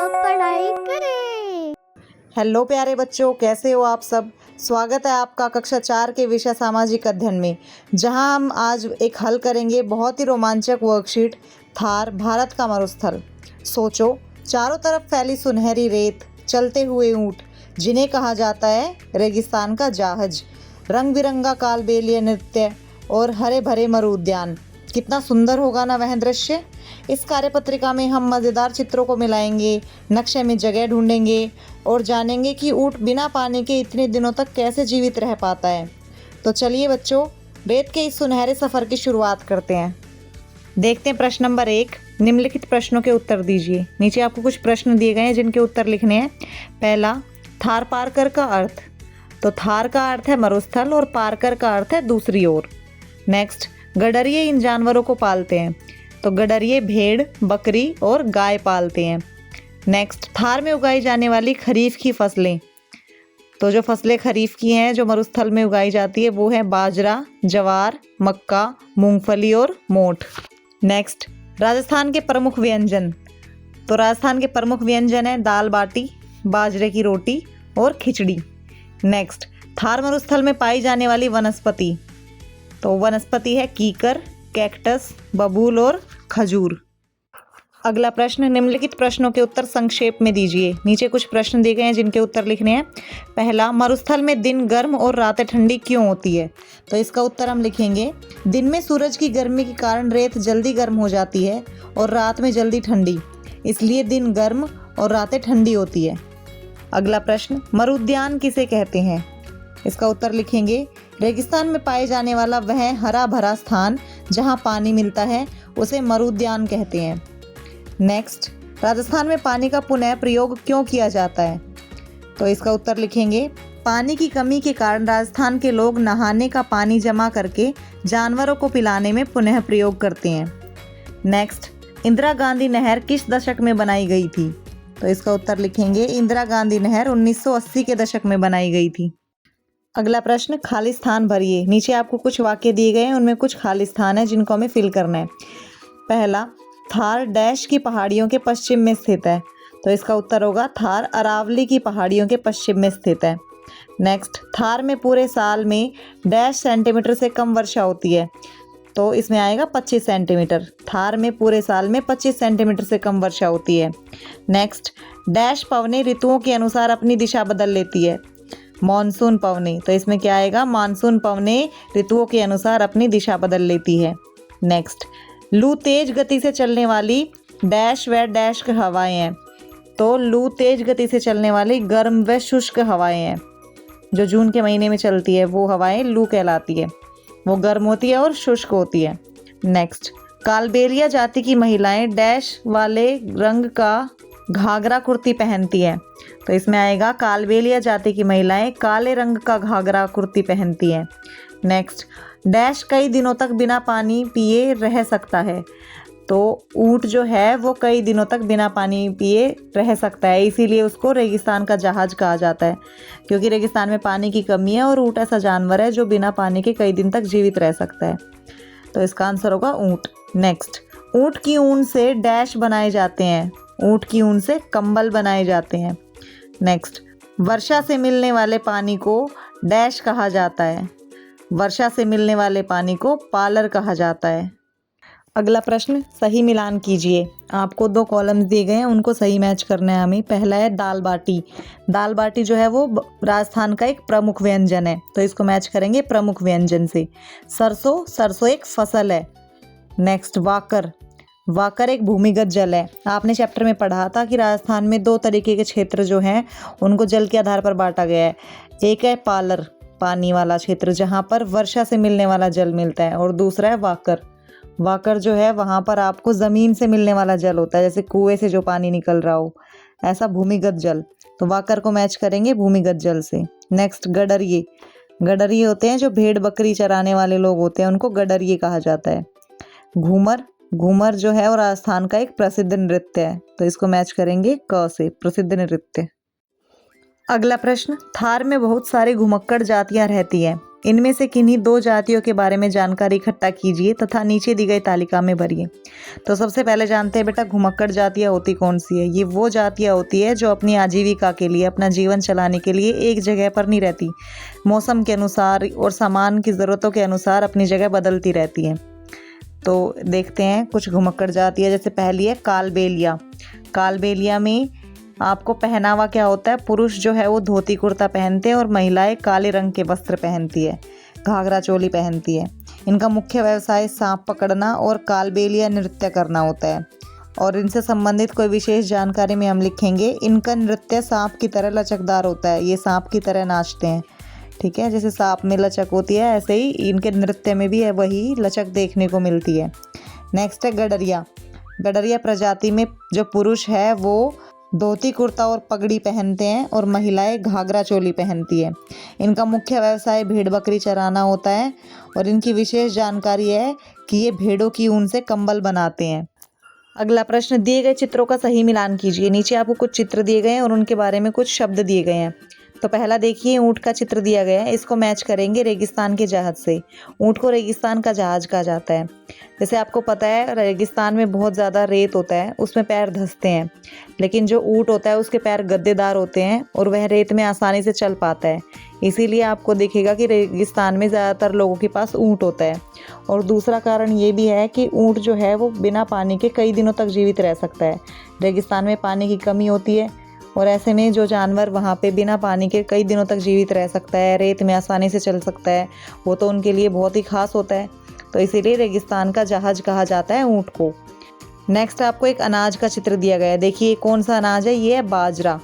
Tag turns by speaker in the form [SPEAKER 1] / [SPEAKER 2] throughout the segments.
[SPEAKER 1] पढ़ाई करें।
[SPEAKER 2] हेलो प्यारे बच्चों, कैसे हो आप सब। स्वागत है आपका कक्षा 4 के विषय सामाजिक अध्ययन में, जहां हम आज एक हल करेंगे बहुत ही रोमांचक वर्कशीट थार भारत का मरुस्थल। सोचो, चारों तरफ फैली सुनहरी रेत, चलते हुए ऊंट जिन्हें कहा जाता है रेगिस्तान का जहाज, रंग बिरंगा कालबेलिया नृत्य और हरे भरे मरु उद्यान। कितना सुंदर होगा ना वह दृश्य। इस कार्यपत्रिका में हम मज़ेदार चित्रों को मिलाएंगे, नक्शे में जगह ढूंढेंगे और जानेंगे कि ऊँट बिना पानी के इतने दिनों तक कैसे जीवित रह पाता है। तो चलिए बच्चों, रेत के इस सुनहरे सफ़र की शुरुआत करते हैं। देखते हैं प्रश्न नंबर 1। निम्नलिखित प्रश्नों के उत्तर दीजिए। नीचे आपको कुछ प्रश्न दिए गए हैं जिनके उत्तर लिखने हैं। पहला, थार पारकर का अर्थ। तो थार का अर्थ है मरुस्थल और पारकर का अर्थ है दूसरी ओर। नेक्स्ट, गडरिये इन जानवरों को पालते हैं। तो गडरिये भेड़, बकरी और गाय पालते हैं। नेक्स्ट, थार में उगाई जाने वाली खरीफ की फसलें। तो जो फसलें खरीफ की हैं जो मरुस्थल में उगाई जाती है वो है बाजरा, जवार, मक्का, मूंगफली और मोठ। नेक्स्ट, राजस्थान के प्रमुख व्यंजन। तो राजस्थान के प्रमुख व्यंजन हैं दाल बाटी, बाजरे की रोटी और खिचड़ी। नेक्स्ट, थार मरुस्थल में पाई जाने वाली वनस्पति। तो वनस्पति है कीकर, कैक्टस, बबूल और खजूर। अगला प्रश्न, निम्नलिखित प्रश्नों के उत्तर संक्षेप में दीजिए। नीचे कुछ प्रश्न दिए गए हैं जिनके उत्तर लिखने हैं। पहला, मरुस्थल में दिन गर्म और रातें ठंडी क्यों होती है। तो इसका उत्तर हम लिखेंगे, दिन में सूरज की गर्मी के कारण रेत जल्दी गर्म हो जाती है और रात में जल्दी ठंडी, इसलिए दिन गर्म और रातें ठंडी होती है। अगला प्रश्न, मरुद्यान किसे कहते हैं। इसका उत्तर लिखेंगे, रेगिस्तान में पाए जाने वाला वह हरा भरा स्थान जहां पानी मिलता है उसे मरुद्यान कहते हैं। नेक्स्ट, राजस्थान में पानी का पुनः प्रयोग क्यों किया जाता है। तो इसका उत्तर लिखेंगे, पानी की कमी के कारण राजस्थान के लोग नहाने का पानी जमा करके जानवरों को पिलाने में पुनः प्रयोग करते हैं। नेक्स्ट, इंदिरा गांधी नहर किस दशक में बनाई गई थी। तो इसका उत्तर लिखेंगे, इंदिरा गांधी नहर 1980 के दशक में बनाई गई थी। अगला प्रश्न, खाली स्थान भरिए। नीचे आपको कुछ वाक्य दिए गए हैं, उनमें कुछ खाली स्थान है जिनको हमें फिल करना है। पहला, थार डैश की पहाड़ियों के पश्चिम में स्थित है। तो इसका उत्तर होगा, थार अरावली की पहाड़ियों के पश्चिम में स्थित है। नेक्स्ट, थार में पूरे साल में डैश सेंटीमीटर से कम वर्षा होती है। तो इसमें आएगा 25 सेंटीमीटर। थार में पूरे साल में 25 सेंटीमीटर से कम वर्षा होती है। नेक्स्ट, डैश पवनें ऋतुओं के अनुसार अपनी दिशा बदल लेती है। मानसून पवनें। तो इसमें क्या आएगा, मानसून पवनें ऋतुओं के अनुसार अपनी दिशा बदल लेती है। नेक्स्ट, लू तेज गति से चलने वाली डैश व डैश हवाएं हैं। तो लू तेज गति से चलने वाली गर्म व शुष्क हवाएं हैं। जो जून के महीने में चलती है वो हवाएं लू कहलाती है, वो गर्म होती है और शुष्क होती है। नेक्स्ट, कालबेलिया जाति की महिलाएं डैश वाले रंग का घाघरा कुर्ती पहनती हैं। तो इसमें आएगा, कालबेलिया जाति की महिलाएं काले रंग का घाघरा कुर्ती पहनती हैं। नेक्स्ट, डैश कई दिनों तक बिना पानी पिए रह सकता है। तो ऊँट जो है वो कई दिनों तक बिना पानी पिए रह सकता है, इसीलिए उसको रेगिस्तान का जहाज कहा जाता है, क्योंकि रेगिस्तान में पानी की कमी है और ऊँट ऐसा जानवर है जो बिना पानी के कई दिन तक जीवित रह सकता है। तो इसका आंसर होगा ऊँट। नेक्स्ट, ऊँट की ऊन से डैश बनाए जाते हैं। ऊँट की ऊन से कंबल बनाए जाते हैं। नेक्स्ट, वर्षा से मिलने वाले पानी को डैश कहा जाता है। वर्षा से मिलने वाले पानी को पालर कहा जाता है। अगला प्रश्न, सही मिलान कीजिए। आपको 2 कॉलम्स दिए गए हैं, उनको सही मैच करना है हमें। पहला है दाल बाटी। दाल बाटी जो है वो राजस्थान का एक प्रमुख व्यंजन है, तो इसको मैच करेंगे प्रमुख व्यंजन से। सरसों, सरसों एक फसल है। Next, walker. वाकर एक भूमिगत जल है। आपने चैप्टर में पढ़ा था कि राजस्थान में 2 तरीके के क्षेत्र जो हैं उनको जल के आधार पर बांटा गया है। एक है पालर, पानी वाला क्षेत्र जहाँ पर वर्षा से मिलने वाला जल मिलता है, और दूसरा है वाकर। वाकर जो है वहाँ पर आपको ज़मीन से मिलने वाला जल होता है, जैसे कुएं से जो पानी निकल रहा हो, ऐसा भूमिगत जल। तो वाकर को मैच करेंगे भूमिगत जल से। नेक्स्ट, गडरिये। गडरिये होते हैं जो भेड़ बकरी चराने वाले लोग होते हैं, उनको गडरिये कहा जाता है। घूमर। घूमर जो है वो राजस्थान का एक प्रसिद्ध नृत्य है, तो इसको मैच करेंगे क से, प्रसिद्ध नृत्य। अगला प्रश्न, थार में बहुत सारी घुमक्कड़ जातियां रहती हैं। इनमें से किन्हीं 2 जातियों के बारे में जानकारी इकट्ठा कीजिए तथा नीचे दी गई तालिका में भरिए। तो सबसे पहले जानते हैं बेटा घुमक्कड़ जातियाँ होती कौन सी है। ये वो जातियाँ होती है जो अपनी आजीविका के लिए, अपना जीवन चलाने के लिए एक जगह पर नहीं रहती, मौसम के अनुसार और सामान की ज़रूरतों के अनुसार अपनी जगह बदलती रहती हैं। तो देखते हैं कुछ घुमक्कड़ जातियाँ। जैसे पहली है कालबेलिया। कालबेलिया में आपको पहनावा क्या होता है, पुरुष जो है वो धोती कुर्ता पहनते हैं और महिलाएं काले रंग के वस्त्र पहनती है, घाघरा चोली पहनती है। इनका मुख्य व्यवसाय सांप पकड़ना और कालबेलिया नृत्य करना होता है। और इनसे संबंधित कोई विशेष जानकारी में हम लिखेंगे, इनका नृत्य सांप की तरह लचकदार होता है। ये सांप की तरह नाचते हैं, ठीक है। जैसे सांप में लचक होती है ऐसे ही इनके नृत्य में भी है वही लचक देखने को मिलती है। नेक्स्ट है गडरिया। गडरिया प्रजाति में जो पुरुष है वो धोती कुर्ता और पगड़ी पहनते हैं और महिलाएं घाघरा चोली पहनती है। इनका मुख्य व्यवसाय भेड़ बकरी चराना होता है और इनकी विशेष जानकारी है कि ये भेड़ों की ऊन से कंबल बनाते हैं। अगला प्रश्न, दिए गए चित्रों का सही मिलान कीजिए। नीचे आपको कुछ चित्र दिए गए हैं और उनके बारे में कुछ शब्द दिए गए हैं। तो पहला देखिए, ऊँट का चित्र दिया गया है, इसको मैच करेंगे रेगिस्तान के जहाज से। ऊँट को रेगिस्तान का जहाज कहा जाता है। जैसे आपको पता है रेगिस्तान में बहुत ज़्यादा रेत होता है, उसमें पैर धंसते हैं, लेकिन जो ऊँट होता है उसके पैर गद्देदार होते हैं और वह रेत में आसानी से चल पाता है। इसीलिए आपको दिखेगा कि रेगिस्तान में ज़्यादातर लोगों के पास ऊँट होता है। और दूसरा कारण ये भी है कि ऊँट जो है वो बिना पानी के कई दिनों तक जीवित रह सकता है। रेगिस्तान में पानी की कमी होती है और ऐसे में जो जानवर वहाँ पे बिना पानी के कई दिनों तक जीवित रह सकता है, रेत में आसानी से चल सकता है, वो तो उनके लिए बहुत ही खास होता है। तो इसीलिए रेगिस्तान का जहाज कहा जाता है ऊँट को। नेक्स्ट आपको एक अनाज का चित्र दिया गया है। देखिए कौन सा अनाज है, ये है बाजरा,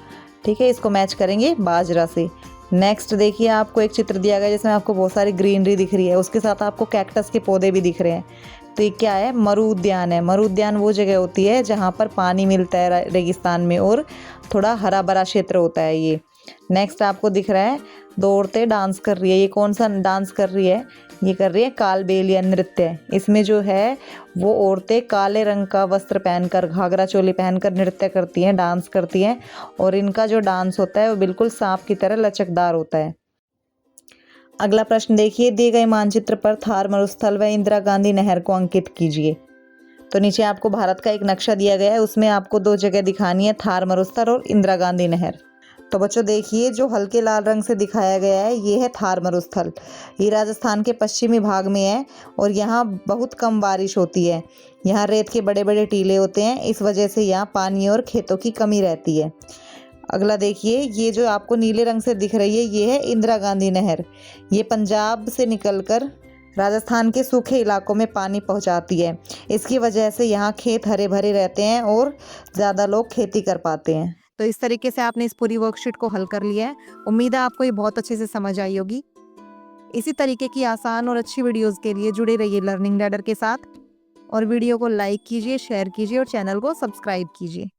[SPEAKER 2] ठीक है। इसको मैच करेंगे बाजरा से। नेक्स्ट देखिए आपको एक चित्र दिया गया है जिसमें आपको बहुत सारी ग्रीनरी दिख रही है, उसके साथ आपको कैक्टस के पौधे भी दिख रहे हैं। तो ये क्या है, मरु उद्यान है। मरु उद्यान वो जगह होती है जहाँ पर पानी मिलता है रेगिस्तान में और थोड़ा हरा भरा क्षेत्र होता है ये। नेक्स्ट आपको दिख रहा है 2 औरतें डांस कर रही है। ये कौन सा डांस कर रही है, ये कर रही है कालबेलिया नृत्य। इसमें जो है वो औरतें काले रंग का वस्त्र पहनकर, घाघरा चोली पहनकर नृत्य करती हैं, डांस करती हैं और इनका जो डांस होता है वो बिल्कुल सांप की तरह लचकदार होता है। अगला प्रश्न देखिए, दिए गए मानचित्र पर थार मरुस्थल व इंदिरा गांधी नहर को अंकित कीजिए। तो नीचे आपको भारत का एक नक्शा दिया गया है, उसमें आपको 2 जगह दिखानी है, थार मरुस्थल और इंदिरा गांधी नहर। तो बच्चों देखिए जो हल्के लाल रंग से दिखाया गया है ये है थार मरुस्थल। ये राजस्थान के पश्चिमी भाग में है और यहाँ बहुत कम बारिश होती है। यहाँ रेत के बड़े बड़े टीले होते हैं, इस वजह से यहाँ पानी और खेतों की कमी रहती है। अगला देखिए, ये जो आपको नीले रंग से दिख रही है ये है इंदिरा गांधी नहर। ये पंजाब से निकलकर राजस्थान के सूखे इलाकों में पानी पहुंचाती है। इसकी वजह से यहाँ खेत हरे भरे रहते हैं और ज़्यादा लोग खेती कर पाते हैं। तो इस तरीके से आपने इस पूरी वर्कशीट को हल कर लिया है। उम्मीद है आपको ये बहुत अच्छे से समझ आई होगी। इसी तरीके की आसान और अच्छी वीडियोज़ के लिए जुड़े रहिए लर्निंग लैडर के साथ और वीडियो को लाइक कीजिए, शेयर कीजिए और चैनल को सब्सक्राइब कीजिए।